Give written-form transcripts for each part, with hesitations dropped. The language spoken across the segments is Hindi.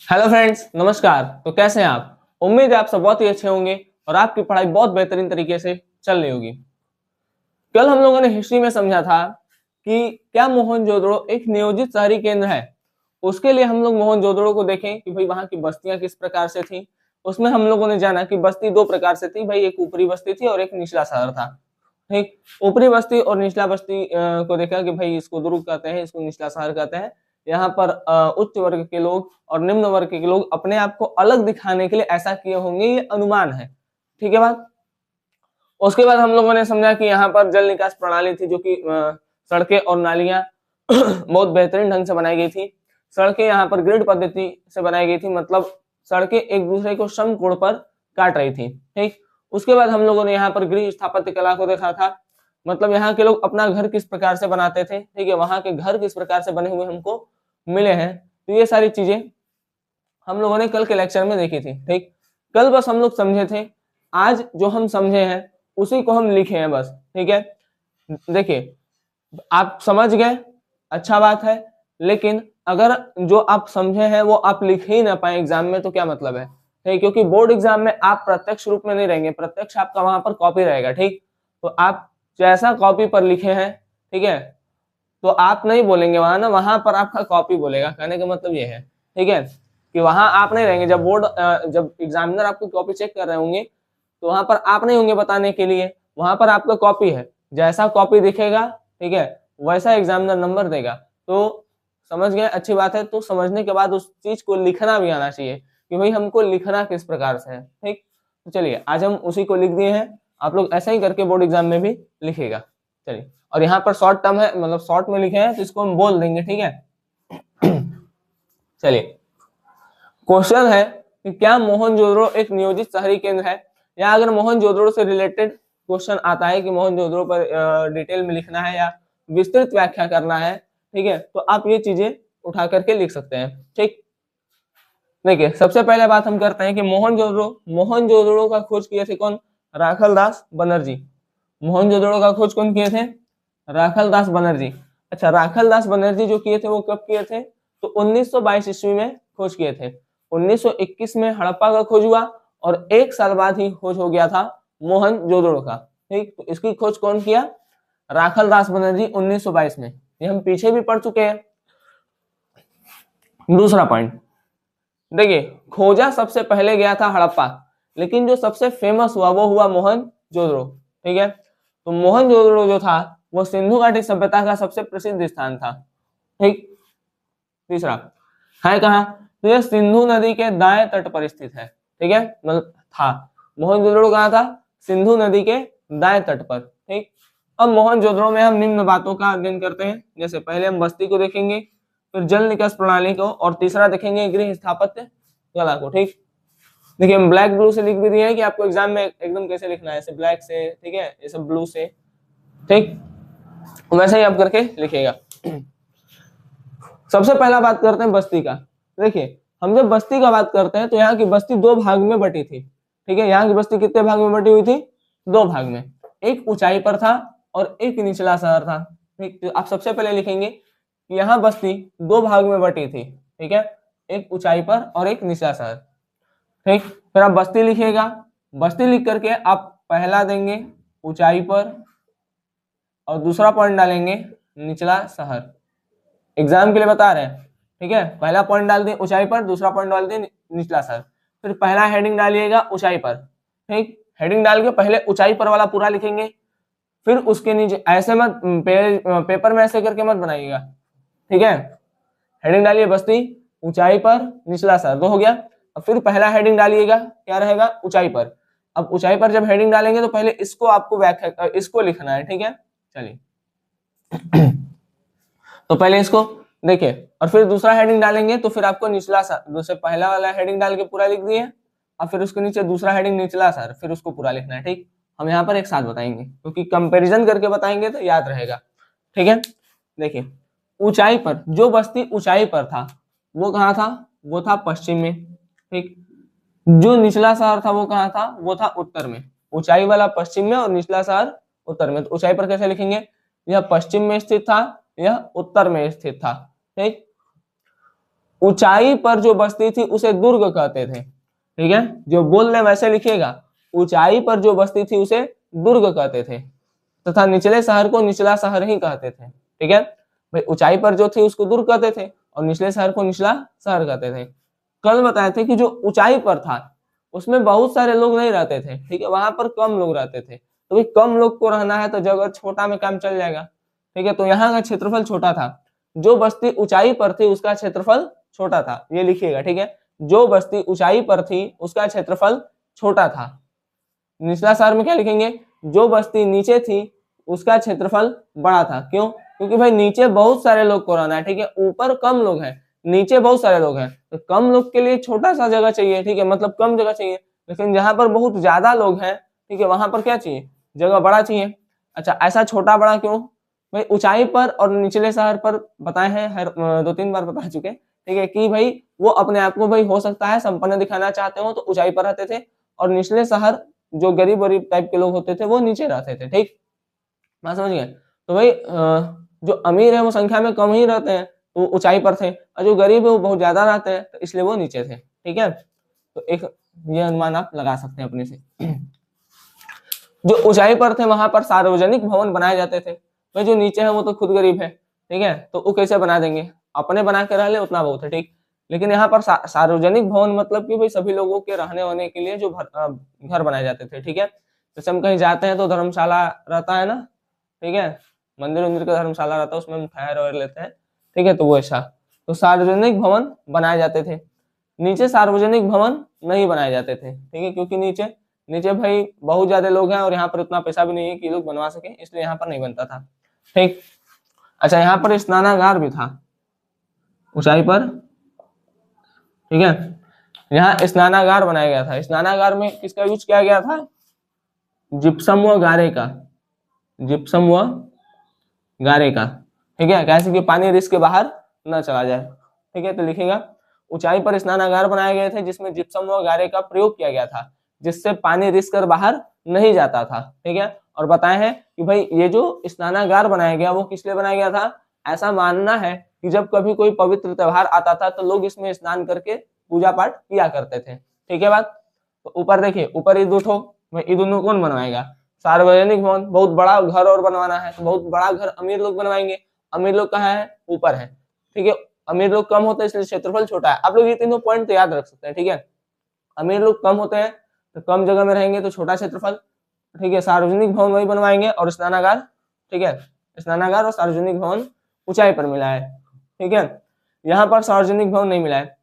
हेलो फ्रेंड्स, नमस्कार। तो कैसे हैं आप? उम्मीद है आप सब बहुत ही अच्छे होंगे और आपकी पढ़ाई बहुत बेहतरीन तरीके से चल रही होगी। कल हम लोगों ने हिस्ट्री में समझा था कि क्या मोहनजोदड़ो एक नियोजित शहरी केंद्र है। उसके लिए हम लोग मोहनजोदड़ो को देखें कि भाई वहां की बस्तियां किस प्रकार से थी। उसमें हम लोगों ने जाना कि बस्ती दो प्रकार से थी भाई, एक ऊपरी बस्ती थी और एक निचला शहर था। ठीक, ऊपरी बस्ती और निचला बस्ती को देखा कि भाई इसको दुर्ग कहते हैं, इसको निचला शहर कहते हैं। यहाँ पर उच्च वर्ग के लोग और निम्न वर्ग के लोग अपने आप को अलग दिखाने के लिए ऐसा किए होंगे, ये अनुमान है। ठीक है बात। उसके बाद हम लोगों ने समझा कि यहाँ पर जल निकास प्रणाली थी, जो कि सड़कें और नालियां बहुत बेहतरीन ढंग से बनाई गई थी। सड़कें यहाँ पर ग्रिड पद्धति से बनाई गई थी, मतलब सड़कें एक दूसरे को समकोण पर काट रही थी। ठीक, उसके बाद हम लोगों ने यहाँ पर गृह स्थापत्य कला को देखा था, मतलब यहाँ के लोग अपना घर किस प्रकार से बनाते थे। ठीक है, वहां के घर किस प्रकार से बने हुए हमको मिले हैं। तो ये सारी चीजें हम लोगों ने कल के लेक्चर में देखी थी। ठीक, कल बस हम लोग समझे थे, आज जो हम समझे हैं उसी को हम लिखे हैं बस। ठीक है, देखिए आप समझ गए, अच्छा बात है, लेकिन अगर जो आप समझे हैं वो आप लिख ही ना पाए एग्जाम में तो क्या मतलब है। ठीक, क्योंकि बोर्ड एग्जाम में आप प्रत्यक्ष रूप में नहीं रहेंगे, प्रत्यक्ष आपका वहां पर कॉपी रहेगा। ठीक, तो आप जैसा कॉपी पर लिखे हैं, ठीक है, तो आप नहीं बोलेंगे वहां ना, वहां पर आपका कॉपी बोलेगा। कहने का मतलब ये है, ठीक है, कि वहां आप नहीं रहेंगे। जब बोर्ड जब एग्जामिनर आपकी कॉपी चेक कर रहे होंगे तो वहां पर आप नहीं होंगे बताने के लिए, वहां पर आपका कॉपी है, जैसा कॉपी दिखेगा, ठीक है, वैसा एग्जामिनर नंबर देगा। तो समझ गए, अच्छी बात है। तो समझने के बाद उस चीज को लिखना भी आना चाहिए कि भाई हमको लिखना किस प्रकार से है। ठीक, तो चलिए आज हम उसी को लिख दिए हैं, आप लोग ऐसा ही करके बोर्ड एग्जाम में भी लिखेगा। चलिए, और यहाँ पर शॉर्ट टर्म है, मतलब शॉर्ट में लिखे हैं तो इसको हम बोल देंगे। ठीक है, चलिए, क्वेश्चन है कि क्या मोहनजोदड़ो एक नियोजित शहरी केंद्र है। या अगर मोहनजोदड़ो से रिलेटेड क्वेश्चन आता है कि मोहनजोदड़ो पर डिटेल में लिखना है या विस्तृत व्याख्या करना है, ठीक है, तो आप ये चीजें उठा करके लिख सकते हैं। ठीक, देखिए सबसे पहले बात हम करते हैं कि मोहनजोदड़ो का खोज किए थे कौन? राखलदास बनर्जी। मोहनजोदड़ो का खोज कौन किए थे? राखलदास बनर्जी। अच्छा, राखलदास बनर्जी जो किए थे वो कब किए थे? तो 1922 ईस्वी में खोज किए थे। 1921 में हड़प्पा का खोज हुआ और एक साल बाद ही खोज हो गया था मोहनजोदड़ो का। ठीक, तो इसकी खोज कौन किया? राखलदास बनर्जी 1922 में। ये हम पीछे भी पढ़ चुके हैं। दूसरा पॉइंट देखिए, खोजा सबसे पहले गया था हड़प्पा, लेकिन जो सबसे फेमस हुआ वो हुआ मोहनजोदड़ो। ठीक है, तो मोहनजोदड़ो जो था वो सिंधु घाटी सभ्यता का सबसे प्रसिद्ध स्थान था। ठीक, तीसरा है कहाँ? तो यह सिंधु नदी के दाएं तट पर स्थित है। ठीक है, मतलब था, मोहनजोदड़ो कहाँ था? सिंधु नदी के दाएं तट पर। ठीक, अब मोहनजोदड़ो में हम निम्न बातों का अध्ययन करते हैं। जैसे पहले हम बस्ती को देखेंगे, फिर जल निकास प्रणाली को, और तीसरा देखेंगे गृह स्थापत्य कला को। ठीक, देखिए हम ब्लैक ब्लू से लिख भी दिए हैं कि आपको एग्जाम में एकदम कैसे लिखना है, ऐसे ब्लैक से, ठीक है, ये सब ब्लू से। ठीक, वैसे ही आप करके लिखिएगा। सबसे पहला बात करते हैं बस्ती का। देखिए हम जब बस्ती का बात करते हैं तो यहाँ की बस्ती दो भाग में बटी थी। ठीक है, यहाँ की बस्ती कितने भाग में बटी हुई थी? दो भाग में, एक ऊंचाई पर था और एक निचला शहर था। ठीक, तो आप सबसे पहले लिखेंगे कि यहाँ बस्ती दो भाग में बटी थी। ठीक है, एक ऊंचाई पर और एक निचला शहर। ठीक, फिर आप बस्ती लिखिएगा। बस्ती लिख करके आप पहला देंगे ऊंचाई पर और दूसरा पॉइंट डालेंगे निचला शहर। एग्जाम के लिए बता रहे हैं। ठीक है, पहला पॉइंट डाल दिए ऊंचाई पर, दूसरा पॉइंट डाल दिए निचला शहर। फिर पहला हेडिंग डालिएगा ऊंचाई पर। ठीक, हेडिंग डाल के पहले ऊंचाई पर वाला पूरा लिखेंगे, फिर उसके नीचे ऐसे मत पेपर में ऐसे करके मत बनाइएगा। ठीक है, हेडिंग डालिए बस्ती, ऊंचाई पर, निचला शहर, दो हो गया। अब फिर पहला हेडिंग डालिएगा, क्या रहेगा? ऊंचाई पर। अब ऊंचाई पर जब हेडिंग डालेंगे तो पहले इसको आपको व्याख्या इसको लिखना है। ठीक है, चलिए तो पहले इसको देखिए और फिर दूसरा हेडिंग डालेंगे तो फिर आपको निचला शहर, दूसरे पहला वाला हेडिंग डाल के पूरा लिख दिए, और फिर उसके नीचे दूसरा हेडिंग निचला शहर, फिर उसको पूरा लिखना है। ठीक, हम यहाँ पर एक साथ बताएंगे क्योंकि कंपैरिजन करके बताएंगे तो याद रहेगा। ठीक है, देखिए ऊंचाई पर जो बस्ती ऊंचाई पर था वो कहाँ था? वो था पश्चिम में। ठीक, जो निचला शहर था वो कहाँ था? वो था उत्तर में। ऊंचाई वाला पश्चिम में और निचला शहर उत्तर में। तो ऊंचाई पर कैसे लिखेंगे? यह पश्चिम में स्थित था, यह उत्तर में स्थित था। ठीक, ऊंचाई पर जो बस्ती थी उसे दुर्ग कहते थे। ठीक है, जो बोल रहे वैसे लिखिएगा, ऊंचाई पर जो बस्ती थी उसे दुर्ग कहते थे तथा निचले शहर को निचला शहर ही कहते थे। ठीक है भाई, ऊंचाई पर जो थी उसको दुर्ग कहते थे और निचले शहर को निचला शहर कहते थे। कल बताए थे कि जो ऊंचाई पर था उसमें बहुत सारे लोग नहीं रहते थे। ठीक है, वहां पर कम लोग रहते थे, तो भाई कम लोग को रहना है तो जगह छोटा में काम चल जाएगा। ठीक है, तो यहाँ का क्षेत्रफल छोटा था, जो बस्ती ऊंचाई पर थी उसका क्षेत्रफल छोटा था, ये लिखिएगा। ठीक है, जो बस्ती ऊंचाई पर थी उसका क्षेत्रफल छोटा था। निचला शहर में क्या लिखेंगे, जो बस्ती नीचे थी उसका क्षेत्रफल बड़ा था। क्यों? क्योंकि भाई नीचे बहुत सारे लोग को रहना है। ठीक है, ऊपर कम लोग हैं, नीचे बहुत सारे लोग हैं, तो कम लोग के लिए छोटा सा जगह चाहिए। ठीक है, मतलब कम जगह चाहिए, लेकिन जहां पर बहुत ज्यादा लोग हैं, ठीक है, वहां पर क्या चाहिए, जगह बड़ा चाहिए। अच्छा, ऐसा छोटा बड़ा क्यों? भाई ऊंचाई पर और निचले शहर पर बताए हैं, हर 2-3 बार बता चुके। ठीक है, कि भाई वो अपने आप को भाई हो सकता है संपन्न दिखाना चाहते हो तो ऊंचाई पर रहते थे, और निचले शहर जो गरीब गरीब टाइप के लोग होते थे वो नीचे रहते थे। ठीक, बात समझ गए? तो भाई जो अमीर है वो संख्या में कम ही रहते हैं तो ऊंचाई पर थे, और जो गरीब है वो बहुत ज्यादा रहते हैं तो इसलिए वो नीचे थे। ठीक है, तो एक ये अनुमान आप लगा सकते हैं अपने से। जो ऊंचाई पर थे वहां पर सार्वजनिक भवन बनाए जाते थे। भाई जो नीचे है वो तो खुद गरीब है, ठीक है, तो वो कैसे बना देंगे, अपने बना के रह ले उतना बहुत है। ठीक, लेकिन यहाँ पर सार्वजनिक भवन मतलब कि भाई सभी लोगों के रहने होने के लिए जो घर बनाए जाते थे। ठीक है, जैसे हम कहीं जाते हैं तो धर्मशाला रहता है ना, ठीक है, मंदिर उंदिर का धर्मशाला रहता है, उसमें हम ठहर वहर लेते हैं। ठीक है, तो वो ऐसा, तो सार्वजनिक भवन बनाए जाते थे। नीचे सार्वजनिक भवन नहीं बनाए जाते थे। ठीक है, क्योंकि नीचे नीचे भाई बहुत ज्यादा लोग हैं और यहाँ पर उतना पैसा भी नहीं है कि लोग बनवा सके, इसलिए यहाँ पर नहीं बनता था। ठीक, अच्छा, यहाँ पर स्नानागार भी था ऊंचाई पर। ठीक है, यहाँ स्नानागार बनाया गया था। स्नानागार में किसका यूज किया गया था, जिप्सम व गारे का, जिप्सम व गारे का। ठीक है, कैसे कि पानी रिस के बाहर न चला जाए। ठीक है, तो लिखेगा ऊंचाई पर स्नानागार बनाए गए थे जिसमें जिप्सम व गारे का प्रयोग किया गया था, जिससे पानी रिस कर बाहर नहीं जाता था। ठीक है, और बताए हैं कि भाई ये जो स्नानागार बनाया गया वो किस लिए बनाया गया था, ऐसा मानना है कि जब कभी कोई पवित्र त्योहार आता था तो लोग इसमें स्नान करके पूजा पाठ किया करते थे। ठीक है बात, तो ऊपर देखिए, ऊपर ये दो ठो, ये दोनों कौन बनवाएगा, सार्वजनिक भवन, बहुत बड़ा घर और बनवाना है तो बहुत बड़ा घर अमीर लोग बनवाएंगे। अमीर लोग कहाँ है, ऊपर है। ठीक है, अमीर लोग कम होते हैं इसलिए क्षेत्रफल छोटा है। आप लोग ये तीनों पॉइंट तो याद रख सकते हैं। ठीक है, अमीर लोग कम होते हैं तो कम जगह में रहेंगे तो छोटा क्षेत्रफल। ठीक है, सार्वजनिक भवन वही बनवाएंगे, और स्नानागार, ठीक है, स्नानागार और सार्वजनिक भवन ऊंचाई पर मिला है। ठीक है, यहाँ पर सार्वजनिक भवन नहीं मिला है।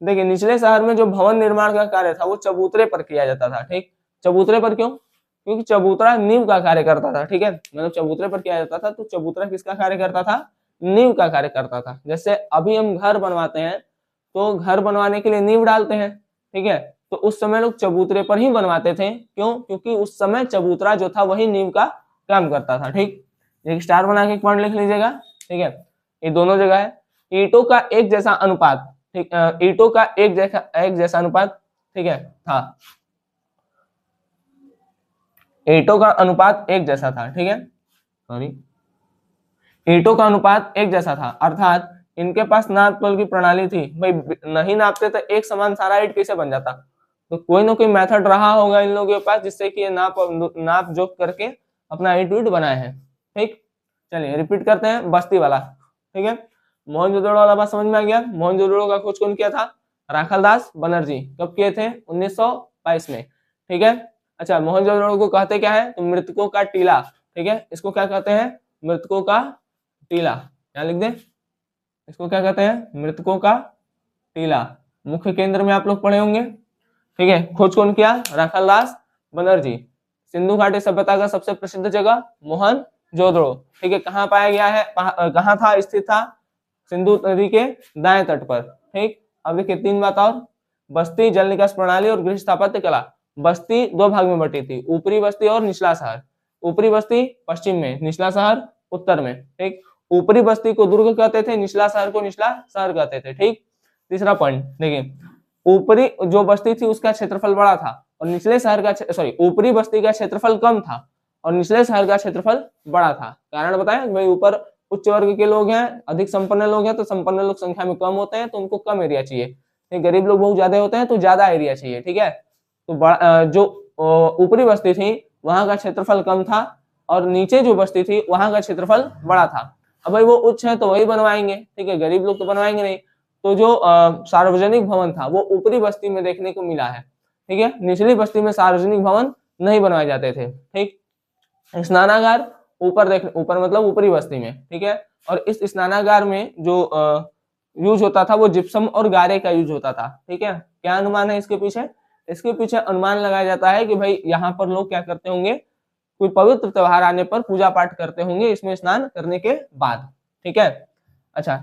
देखिए, निचले शहर में जो भवन निर्माण का कार्य था वो चबूतरे पर किया जाता था। ठीक, चबूतरे पर क्यों, क्योंकि चबूतरा नींव का कार्य करता था। ठीक है, मतलब चबूतरे पर किया जाता था, तो चबूतरा किसका कार्य करता था, नींव का कार्य करता था। जैसे अभी हम घर बनवाते हैं तो घर बनवाने के लिए नींव डालते हैं। ठीक है, तो उस समय लोग चबूतरे पर ही बनवाते थे। क्यों? क्योंकि उस समय चबूतरा जो था वही नींव का काम करता था। ठीक, एक स्टार बना के पॉइंट लिख लीजिएगा। ठीक है, ये दोनों जगह है। ईंटों का एक जैसा अनुपात, ठीक, ईंटों का एक जैसा अनुपात, ठीक है, था, ईंटों का अनुपात एक जैसा था। ठीक है, सॉरी, ईंटों का अनुपात एक जैसा था, अर्थात इनके पास नाप तोल की प्रणाली थी। भाई नहीं नापते तो एक समान सारा ईंट कैसे बन जाता, तो कोई ना कोई मेथड रहा होगा इन लोगों के पास जिससे कि ये नाप जोक करके अपना ईंट वीट बनाए हैं। ठीक, चलिए रिपीट करते हैं बस्ती वाला। ठीक है, मोहनजोदड़ो वाला बात समझ में आ गया। मोहनजोदड़ो का खोज कौन किया था, राखालदास बनर्जी। कब किए थे, 1922 में। ठीक है, अच्छा, मोहनजोदड़ो को कहते क्या है, तो मृतकों का टीला। ठीक है, इसको क्या कहते हैं, मृतकों का टीला। यहाँ लिख दे, इसको क्या कहते हैं, मृतकों का टीला। मुख्य केंद्र में आप लोग पढ़े होंगे। ठीक है, खोज कौन किया, राखालदास बनर्जी। सिंधु घाटी सभ्यता का सबसे प्रसिद्ध जगह मोहनजोदड़ो। ठीक है, कहाँ पाया गया है, कहाँ था, स्थित था, सिंधु नदी के दाएं तट पर। ठीक, अब देखिए 3 बात और, बस्ती, जल निकास प्रणाली और गृह स्थापत्य कला। बस्ती 2 भाग में बटी थी, ऊपरी बस्ती और निचला शहर। ऊपरी बस्ती पश्चिम में, निचला शहर उत्तर में। ठीक, ऊपरी बस्ती को दुर्ग कहते थे, निचला शहर को निचला शहर कहते थे। ठीक, तीसरा पॉइंट देखिए, ऊपरी जो बस्ती थी उसका क्षेत्रफल बड़ा था और निचले शहर का, सॉरी, ऊपरी बस्ती का क्षेत्रफल कम था और निचले शहर का क्षेत्रफल बड़ा था। कारण बताएं, भाई ऊपर उच्च वर्ग के लोग हैं, अधिक संपन्न लोग हैं, तो संपन्न लोग संख्या में कम होते हैं तो उनको कम एरिया चाहिए। गरीब लोग बहुत ज्यादा होते हैं तो ज्यादा एरिया चाहिए। ठीक है, तो जो ऊपरी बस्ती थी वहां का क्षेत्रफल कम था और नीचे जो बस्ती थी वहां का क्षेत्रफल बड़ा था। अब भाई वो उच्च है तो वही बनवाएंगे, ठीक है, गरीब लोग तो बनवाएंगे नहीं। तो जो सार्वजनिक भवन था वो ऊपरी बस्ती में देखने को मिला है। ठीक है, निचली बस्ती में सार्वजनिक भवन नहीं बनवाए जाते थे। ठीक, स्नानागार ऊपर मतलब ऊपरी बस्ती में। ठीक है, और इस स्नानागार में जो यूज होता था वो जिप्सम और गारे का यूज होता था। ठीक है, क्या अनुमान है इसके पीछे? इसके पीछे अनुमान लगाया जाता है कि भाई यहाँ पर लोग क्या करते होंगे, कोई पवित्र त्योहार आने पर पूजा पाठ करते होंगे इसमें स्नान करने के बाद। ठीक है, अच्छा,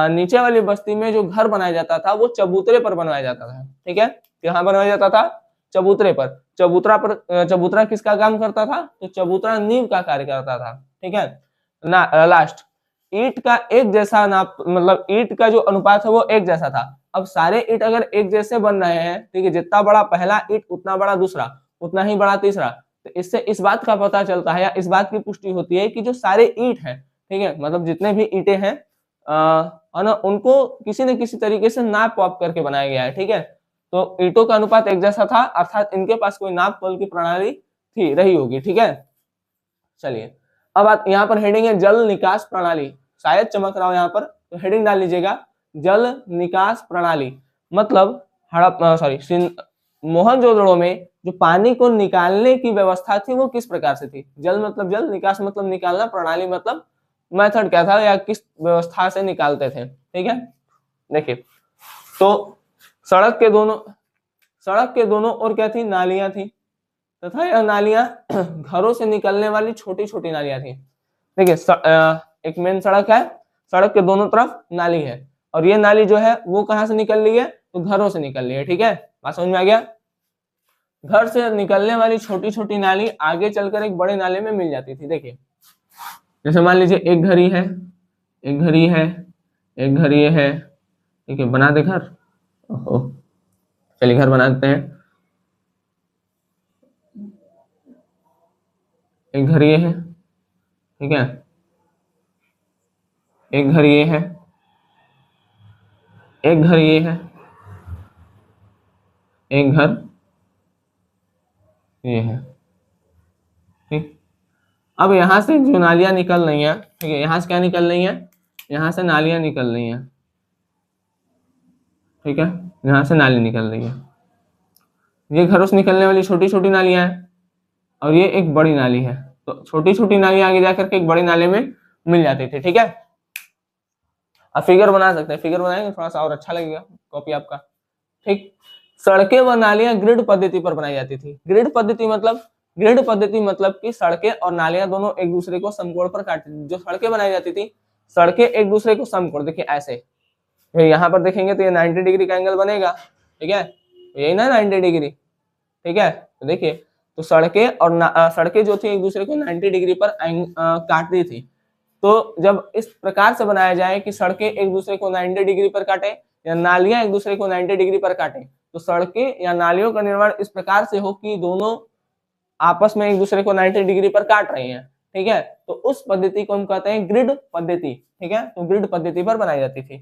नीचे वाली बस्ती में जो घर बनाया जाता था वो चबूतरे पर बनाया जाता था। ठीक है, कहाँ बनाया जाता था? चबूतरे पर। चबूतरा किसका काम करता था? तो चबूतरा नींव का कार्य करता था। ठीक है ना। लास्ट, ईंट का एक जैसा नाप, मतलब ईंट का जो अनुपात है वो एक जैसा था। अब सारे ईंट अगर एक जैसे बन रहे हैं, ठीक है, जितना बड़ा पहला ईंट उतना बड़ा दूसरा, उतना ही बड़ा तीसरा, तो इससे इस बात का पता चलता है या इस बात की पुष्टि होती है कि जो सारे ईंट हैं, ठीक है, मतलब जितने भी ईंटें हैं ना, उनको किसी न किसी तरीके से नाप वाप करके बनाया गया है। ठीक है, तो ईंटों का अनुपात एक जैसा था, अर्थात इनके पास कोई नाप तोल की प्रणाली थी रही होगी। ठीक है, चलिए अब यहाँ पर हेडिंग है जल निकास प्रणाली, शायद चमक रहा हो यहाँ पर, तो हेडिंग डाल लीजिएगा जल निकास प्रणाली। मतलब मोहनजोदड़ो में जो पानी को निकालने की व्यवस्था थी वो किस प्रकार से थी? जल मतलब जल, निकास मतलब निकालना, प्रणाली मतलब मेथड क्या था या किस व्यवस्था से निकालते थे। ठीक है, देखिए, तो सड़क के दोनों ओर क्या थी? नालियां थी, तथा यह नालियां घरों से निकलने वाली छोटी छोटी नालियां थी। देखिए, एक मेन सड़क है, सड़क के दोनों तरफ नाली है, और ये नाली जो है वो कहाँ से निकल रही है? तो घरों से निकल रही है। ठीक है, बात समझ में आ गया? घर से निकलने वाली छोटी छोटी नाली आगे चलकर एक बड़े नाले में मिल जाती थी। देखिए, जैसे मान लीजिए एक घर ही है, एक घर ही है, एक घर ये है। ठीक है, बना दे घर। ओहो, चलिए घर बना देते हैं। एक घर ये है, ठीक है, एक घर ये है, एक घर ये है, एक घर ये है। ठीक, अब यहां से जो नालियां निकल रही हैं, ठीक है, यहां से क्या निकल रही हैं? यहां से नालियां निकल रही हैं। ठीक है, यहां से नाली निकल रही है। ये घरों से निकलने वाली छोटी छोटी नालियां हैं और ये एक बड़ी नाली है। तो छोटी छोटी नाली आगे जाकर के एक बड़ी नाली में मिल जाती थी। ठीक है, अब फिगर बना सकते हैं, फिगर बनाएंगे थोड़ा सा और अच्छा लगेगा कॉपी आपका। ठीक, सड़कें व नालियां ग्रिड पद्धति पर बनाई जाती थी। ग्रिड पद्धति मतलब कि सड़कें और नालियां दोनों एक दूसरे को समकोण पर काटती थी। जो सड़कें बनाई जाती थी, सड़कें एक दूसरे को समकोण, देखिए ऐसे, यहाँ पर देखेंगे तो ये 90 डिग्री का एंगल बनेगा। ठीक है, यही ना 90 डिग्री। ठीक है, तो देखिए, तो सड़कें और सड़कें जो थी एक दूसरे को 90 डिग्री पर काटती थी। तो जब इस प्रकार से बनाया जाए कि सड़कें एक दूसरे को 90 डिग्री पर काटे या नालियां एक दूसरे को 90 डिग्री पर काटे, तो सड़कें या नालियों का निर्माण इस प्रकार से हो कि दोनों आपस में एक दूसरे को 90 डिग्री पर काट रही हैं। ठीक है, तो उस पद्धति को हम कहते हैं ग्रिड पद्धति। ठीक है, तो ग्रिड पद्धति पर बनाई जाती थी।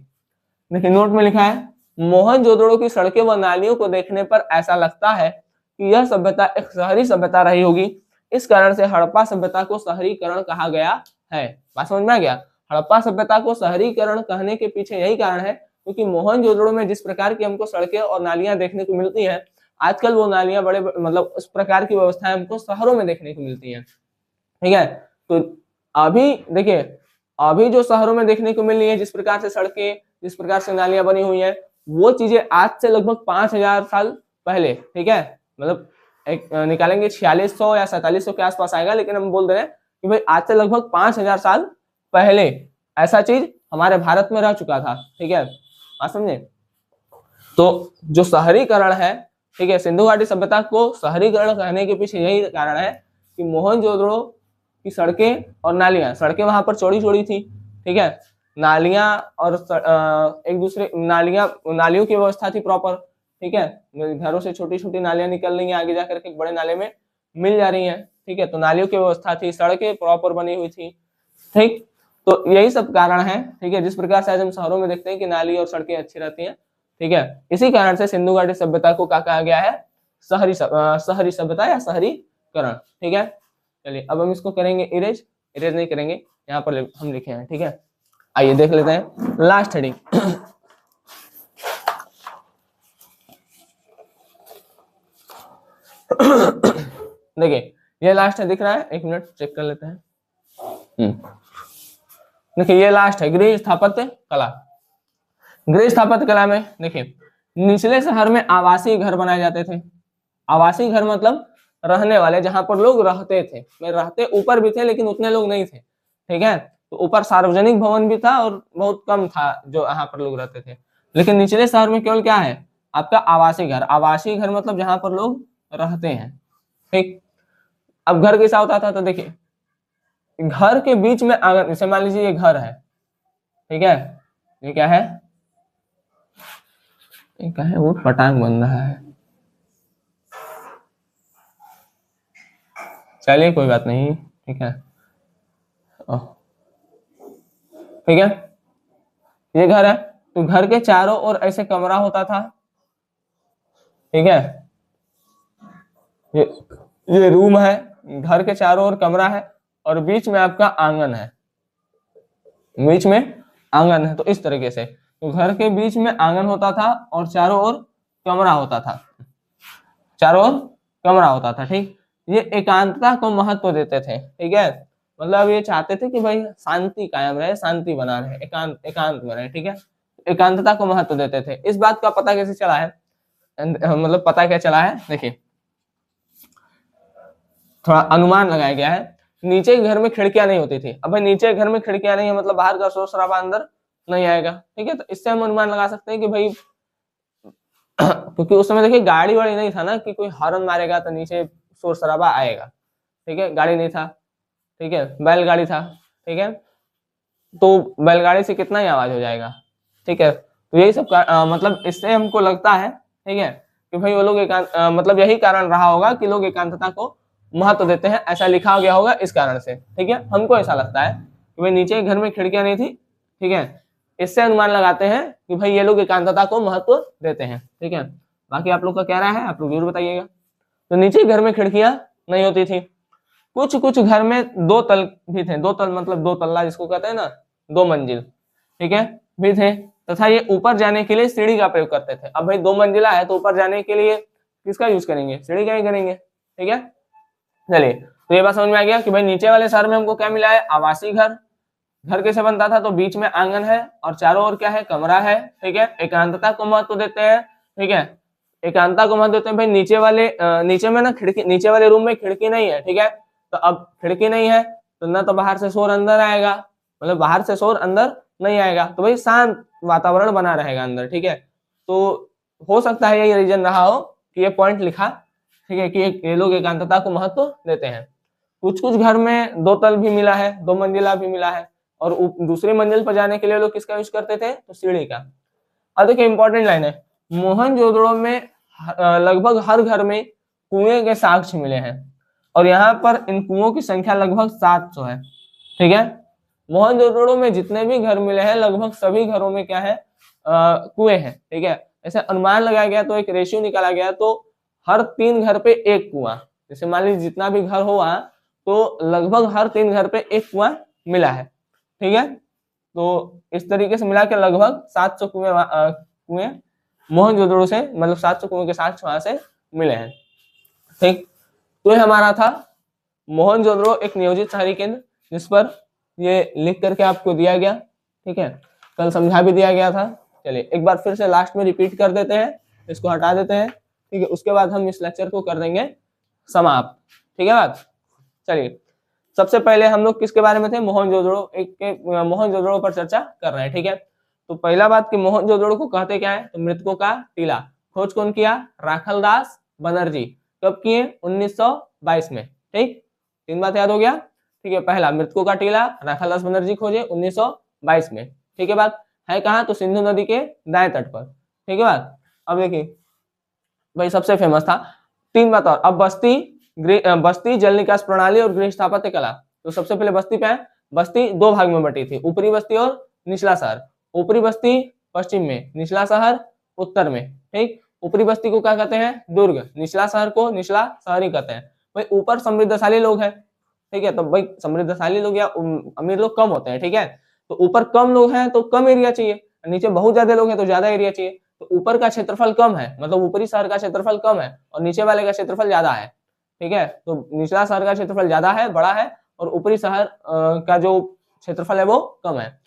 देखिए नोट में लिखा है, मोहनजोदड़ो की सड़कें व नालियों को देखने पर ऐसा लगता है कि यह सभ्यता एक शहरी सभ्यता रही होगी। इस कारण से हड़प्पा सभ्यता को शहरीकरण कहा गया है। बात समझ में आ गया? हड़प्पा सभ्यता को शहरीकरण कहने के पीछे यही कारण है क्योंकि मोहनजोदड़ो में जिस प्रकार की हमको सड़कें और नालियां देखने को मिलती हैं, आजकल वो नालियां बड़े मतलब उस प्रकार की व्यवस्थाएं हमको शहरों में देखने को मिलती हैं। ठीक है, तो अभी देखिए, अभी जो शहरों में देखने को मिल रही है, जिस प्रकार से सड़कें, जिस प्रकार से नालियां बनी हुई हैं, वो चीजें आज से लगभग 5000 साल पहले, ठीक है, मतलब एक निकालेंगे 4600 या 4700 के आसपास आएगा, लेकिन हम बोल दे रहे हैं कि भाई आज से लगभग 5000 साल पहले ऐसा चीज हमारे भारत में रह चुका था। ठीक है, बात समझे? तो जो शहरीकरण है, ठीक है, सिंधु घाटी सभ्यता को शहरीकरण कहने के पीछे यही कारण है कि मोहनजोदड़ो की सड़कें और नालियां, सड़कें वहां पर चौड़ी चौड़ी थी, ठीक है, नालियां और एक दूसरे नालियों की व्यवस्था थी प्रॉपर। ठीक है, घरों से छोटी छोटी नालियां निकल रही हैं, आगे जाकर के बड़े नाले में मिल जा रही हैं। ठीक है, तो नालियों की व्यवस्था थी, सड़कें प्रॉपर बनी हुई थी। ठीक, तो यही सब कारण है, ठीक है, जिस प्रकार से आज हम शहरों में देखते हैं कि नाली और सड़कें अच्छी रहती हैं, ठीक है, इसी कारण से सिंधु घाटी सभ्यता को क्या कहा गया है, शहरी सभ्यता या शहरीकरण, ठीक है। चलिए अब हम इसको करेंगे इरेज नहीं करेंगे, यहाँ पर हम लिखे हैं, ठीक है। आइए देख लेते हैं लास्ट हेडिंग। देखिए ये लास्ट है, दिख रहा है, एक मिनट चेक कर लेते हैं। देखिए ये लास्ट है, गृह स्थापत्य कला। गृह स्थापत्य कला में देखिए निचले शहर में आवासीय घर बनाए जाते थे। आवासीय घर मतलब रहने वाले, जहां पर लोग रहते थे, मैं रहते ऊपर भी थे लेकिन उतने लोग नहीं थे, ठीक है। तो ऊपर सार्वजनिक भवन भी था और बहुत कम था जो यहाँ पर लोग रहते थे, लेकिन निचले शहर में केवल क्या है आपका आवासीय घर। आवासीय घर मतलब जहां पर लोग रहते हैं, ठीक। अब घर कैसा होता था, तो देखिए घर के बीच में आंगन, जैसे मान लीजिए ये घर है, ठीक है, ये क्या है, ये क्या है, वो पटांग बन रहा है, चलिए कोई बात नहीं, ठीक है, ठीक है, ये घर है, तो घर के चारों ओर ऐसे कमरा होता था, ठीक है, ये रूम है, घर के चारों ओर कमरा है और बीच में आपका आंगन है, बीच में आंगन है। तो इस तरीके से तो घर के बीच में आंगन होता था और चारों ओर कमरा होता था, चारों ओर कमरा होता था, ठीक। ये एकांतता को महत्व देते थे, ठीक है, मतलब ये चाहते थे कि भाई शांति कायम रहे, शांति बना रहे, एकांत में रहे, ठीक है, एकांतता को महत्व देते थे। इस बात का पता कैसे चला है, मतलब पता क्या चला है, देखिए थोड़ा अनुमान लगाया गया है। नीचे घर में खिड़कियां नहीं होती थी। अब भाई नीचे घर में खिड़कियां नहीं है मतलब बाहर का शोर शराबा अंदर नहीं आएगा, ठीक है। तो इससे हम अनुमान लगा सकते हैं कि भाई क्योंकि उस समय देखिए गाड़ी वाड़ी नहीं था ना कि कोई हॉर्न मारेगा तो नीचे शोर शराबा आएगा, ठीक है, गाड़ी नहीं था, ठीक है, बैलगाड़ी था, ठीक है, तो बैलगाड़ी से कितना ही आवाज हो जाएगा, ठीक है। तो यही सब मतलब इससे हमको लगता है, ठीक है, कि भाई वो लोग मतलब यही कारण रहा होगा कि लोग एकांतता को महत्व देते हैं, ऐसा लिखा गया होगा इस कारण से, ठीक है। हमको ऐसा लगता है कि भाई नीचे घर में खिड़कियां नहीं थी, ठीक है, इससे अनुमान लगाते हैं कि भाई ये लोग एकांतता को महत्व देते हैं, ठीक है। बाकी आप लोग का क्या राय है, आप लोग जरूर बताइएगा। तो नीचे घर में खिड़कियां नहीं होती थी, कुछ कुछ घर में दो तल भी थे, दो तल मतलब दो तल्ला जिसको कहते हैं ना, दो मंजिल, ठीक है, भी थे, तथा ये ऊपर जाने के लिए सीढ़ी का प्रयोग करते थे। अब भाई दो मंजिला है तो ऊपर जाने के लिए किसका यूज करेंगे, सीढ़ी का ही करेंगे, ठीक है। चलिए तो ये बात समझ में आ गया कि भाई नीचे वाले शहर में हमको क्या मिला है, आवासीय घर। घर कैसे बनता था, तो बीच में आंगन है और चारों ओर क्या है, कमरा है, ठीक है, एकांतता को महत्व देते हैं, ठीक है, एकांतता को महत्व देते हैं। भाई नीचे में ना खिड़की, नीचे वाले रूम में खिड़की नहीं है, ठीक है, तो अब खिड़की नहीं है तो ना तो बाहर से शोर अंदर आएगा, मतलब बाहर से शोर अंदर नहीं आएगा, तो भाई शांत वातावरण बना रहेगा अंदर, ठीक है। तो हो सकता है यही रीजन रहा हो कि ये पॉइंट लिखा, ठीक है, कि ये लोग एकांतता को महत्व देते हैं। कुछ कुछ घर में दो तल भी मिला है, दो मंजिला भी मिला है, और दूसरी मंजिल पर जाने के लिए लोग किसका यूज करते थे, तो सीढ़ी का। अब देखिए इंपॉर्टेंट लाइन है, मोहनजोदड़ो में लगभग हर घर में कुएं के साक्ष्य मिले हैं और यहाँ पर इन कुओं की संख्या लगभग 700 है, ठीक है। मोहनजोदड़ो में जितने भी घर मिले हैं लगभग सभी घरों में क्या है, कुएं हैं, ठीक है। ऐसे अनुमान लगाया गया तो एक रेशियो निकाला गया, तो हर 3 घर पे एक कुआं, जैसे मान लीजिए जितना भी घर हुआ तो लगभग हर 3 घर पे एक कुआं मिला है, ठीक है। तो इस तरीके से मिला के लगभग 700 कुएं मोहनजोदड़ो से, मतलब 700 कुएं के साथ वहां से मिले हैं, ठीक। तो ये हमारा था मोहनजोदड़ो एक नियोजित शहरी केंद्र, जिस पर ये लिख करके आपको दिया गया, ठीक है, कल समझा भी दिया गया था। चलिए एक बार फिर से लास्ट में रिपीट कर देते हैं, इसको हटा देते हैं, ठीक है, उसके बाद हम इस लेक्चर को कर देंगे समाप्त, ठीक है बात। चलिए सबसे पहले हम लोग किसके बारे में थे, मोहनजोदड़ो पर चर्चा कर रहे हैं, ठीक है। तो पहला बात कि मोहनजोदड़ो को कहते क्या है, तो मृतकों का टीला। खोज कौन किया, राखलदास बनर्जी। कब किए, 1922 में, ठीक। 3 बात याद हो गया, ठीक है। पहला मृतकों का टीला राखलदास बनर्जी खोजे 1922 में, ठीक है बात। है कहाँ, तो सिंधु नदी के दाएं तट पर, ठीक है बात। अब देखिए भाई सबसे फेमस था 3 बात और। अब बस्ती जल निकास प्रणाली और गृह स्थापत्य कला। तो सबसे पहले बस्ती पे है, बस्ती दो भाग में बटी थी, ऊपरी बस्ती और निचला शहर। ऊपरी बस्ती पश्चिम में, निचला शहर उत्तर में। ठीक, ऊपरी बस्ती को क्या कहते हैं? दुर्ग। निचला शहर को निचला शहरी कहते हैं। भाई ऊपर समृद्धशाली लोग हैं, ठीक है, तो भाई समृद्धशाली लोग या अमीर लोग कम होते हैं, ठीक है, तो ऊपर कम लोग हैं तो कम एरिया चाहिए, नीचे बहुत ज्यादा लोग हैं तो ज्यादा एरिया चाहिए। तो ऊपर का क्षेत्रफल कम है, मतलब ऊपरी शहर का क्षेत्रफल कम है, और नीचे वाले का क्षेत्रफल ज्यादा है, ठीक है, तो निचला शहर का क्षेत्रफल ज्यादा है, बड़ा है, और ऊपरी शहर का जो क्षेत्रफल है वो कम है।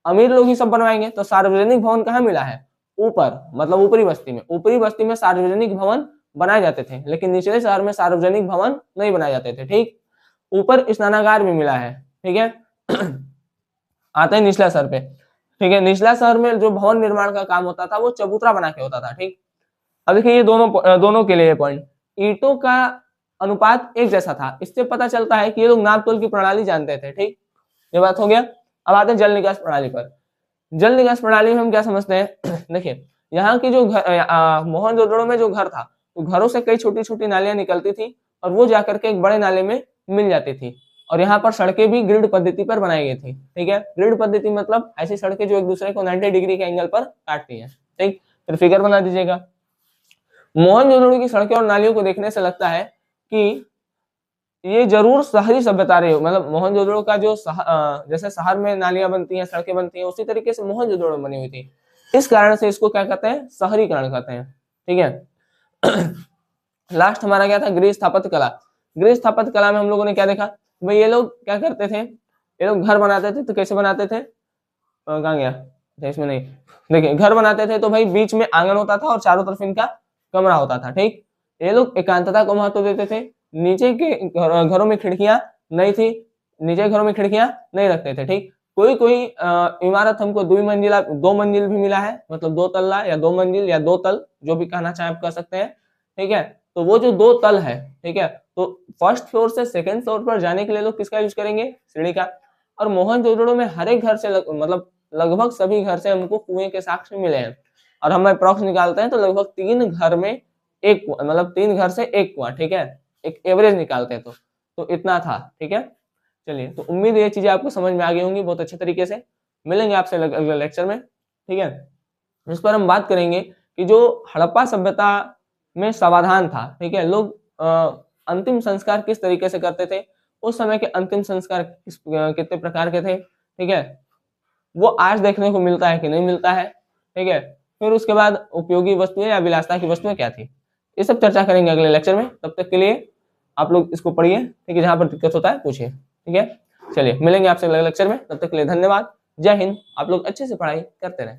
अमीर लोग ही सब बनवाएंगे, तो सार्वजनिक भवन कहाँ मिला है? ऊपर, मतलब ऊपरी बस्ती में। ऊपरी बस्ती में सार्वजनिक भवन बनाए जाते थे, लेकिन निचले शहर में सार्वजनिक भवन नहीं बनाए जाते थे। ठीक, ऊपर स्नानागार भी मिला है, ठीक है। आते हैं निचला शहर पे, ठीक है। निचला शहर में जो भवन निर्माण का काम होता था वो चबूतरा बना के होता था। ठीक, अब देखिए ये दोनों के लिए पॉइंट, ईंटों का अनुपात एक जैसा था, इससे पता चलता है कि ये लोग नाप तोल की प्रणाली जानते थे। ठीक, ये बात हो गया। अब आते हैं जल निकास प्रणाली पर। जल निकास प्रणाली में हम क्या समझते हैं? देखिए यहाँ की जो मोहनजोदड़ो में जो घर था, तो घरों से कई छोटी छोटी नालियां निकलती थी और वो जाकर के एक बड़े नाले में मिल जाती थी, और यहाँ पर सड़कें भी ग्रिड पद्धति पर बनाई गई थी। ठीक है, ग्रिड पद्धति मतलब ऐसी सड़कें जो एक दूसरे को 90 डिग्री के एंगल पर काटती है। ठीक, फिर फिगर बना दीजिएगा। मोहनजोदड़ो की सड़कें और नालियों को देखने से लगता है कि ये जरूर शहरी सभ्यता रही हो, मतलब मोहनजोदड़ो का जो जैसे शहर में नालियां बनती हैं, सड़कें बनती हैं, उसी तरीके से मोहनजोदड़ो बनी हुई थी। इस कारण से इसको क्या कहते हैं? शहरीकरण कहते हैं। ठीक है। लास्ट हमारा क्या था? गृह स्थापत्य कला। गृह स्थापत्य कला में हम लोगों ने क्या देखा? भाई ये लोग क्या करते थे? ये लोग घर बनाते थे, तो कैसे बनाते थे? कहाँ गया? इसमें नहीं, देखिए घर बनाते थे तो भाई बीच में आंगन होता था और चारों तरफ इनका कमरा होता था। ठीक, ये लोग एकांतता को महत्व देते थे। नीचे के घरों में खिड़कियां नहीं थी, नीचे घरों में खिड़कियां नहीं रखते थे। ठीक, कोई कोई इमारत हमको दो मंजिल भी मिला है, मतलब दो तल्ला या दो मंजिल या दो तल, जो भी कहना चाहे आप कह सकते हैं। ठीक है, तो वो जो दो तल है, ठीक है, तो फर्स्ट फ्लोर से सेकंड फ्लोर पर जाने के लिए लोग किसका यूज करेंगे? सीढ़ी का। और मोहनजोदड़ो में हर एक घर से मतलब लगभग सभी घर से हमको कुएं के साक्ष्य मिले हैं, और हम अप्रॉक्स निकालते हैं तो लगभग 3 घर में एक कुआं, मतलब 3 घर से एक कुआं। ठीक है, एक एवरेज निकालते हैं तो इतना था। ठीक है, चलिए, तो उम्मीद ये चीजें आपको समझ में आ गई होंगी बहुत अच्छे तरीके से। मिलेंगे आपसे अगले लेक्चर में, ठीक है। इस पर हम बात करेंगे कि जो हड़प्पा सभ्यता में समाधान था, ठीक है, लोग अंतिम संस्कार किस तरीके से करते थे, उस समय के अंतिम संस्कार कितने प्रकार के थे, ठीक है, वो आज देखने को मिलता है कि नहीं मिलता है। ठीक है, फिर उसके बाद उपयोगी वस्तुएं या विलासता की वस्तुएं क्या थी, ये सब चर्चा करेंगे अगले लेक्चर में। तब तक के लिए आप लोग इसको पढ़िए, ठीक है, जहां पर दिक्कत होता है पूछिए। ठीक है, चलिए मिलेंगे आपसे अगले लेक्चर में, तब तक के लिए धन्यवाद। जय हिंद। आप लोग अच्छे से पढ़ाई करते रहें।